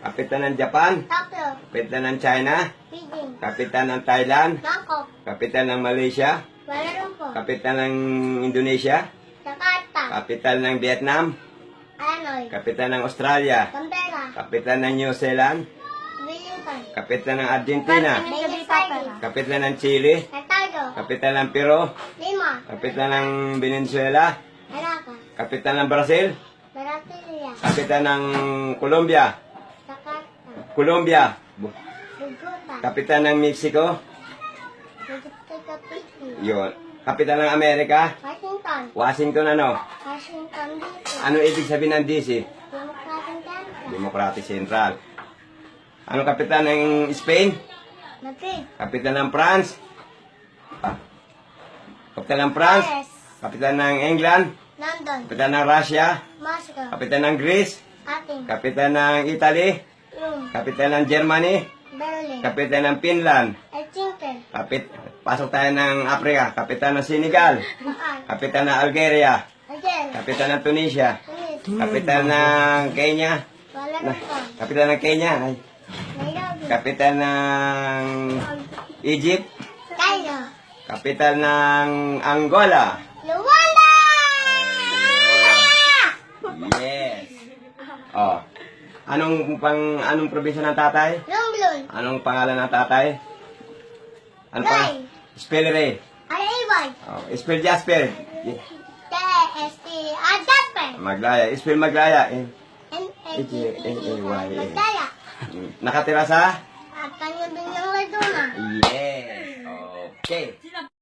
Kapitan ng Japan. Tokyo. Kapitan ng China. Beijing. Kapitan ng Thailand. Bangkok. Kapitan ng Malaysia. Kuala Lumpur. Kapitan ng Indonesia. Jakarta. Kapitan ng Vietnam. Hanoi. Kapitan ng Australia. Canberra. Kapitan ng New Zealand. Wellington. Kapitan ng Argentina. Buenos Aires. Kapitan ng Chile. Santiago. Kapitan ng Peru. Lima. Kapitan ng Venezuela. Caracas. Kapitan ng Brazil. Brasilia. Kapitan ng Colombia. Jakarta. Colombia. Bogota. Kapitan ng Mexico. Bogota City. Yun. Kapitan ng Amerika. Washington. Washington ano? Washington DC. Ano ibig sabihin ng DC? Democratic Central. Democratic Central. Ano kapitan ng Spain? Madrid. Kapitan ng France. Kapitan ng France. Paris. Kapitan ng England. London. Kapitan ng Russia. Moscow. Kapitan ng Greece. Athens. Kapitan ng Italy. Rome. Kapitan ng Germany. Berlin. Kapitan ng Finland. Helsinki. Pasok tayo ng Africa. Kapitan ng Senegal. Baan. Kapitan ng Algeria. Algeria. Kapitan ng Tunisia. Tunis. Kapitan ng Kenya. Kuala Lumpur. Kapitan ng Kenya. Nairobi. Kapitan ng Egypt. Cairo. Kapitan ng Angola. Luwanda! Yes. Oh. Anong probinsya ng tatay? Romblon. Anong pangalan ng tatay? Ano pa? Ray. Spell Ray. Araybay. Oh, spell Jasper. T-S-T. Jasper. Maglaya. Spell Maglaya. N-A-G-E-Y. Magdala. Nakatira sa? At kanya din yung Laguna. Yes. Okay.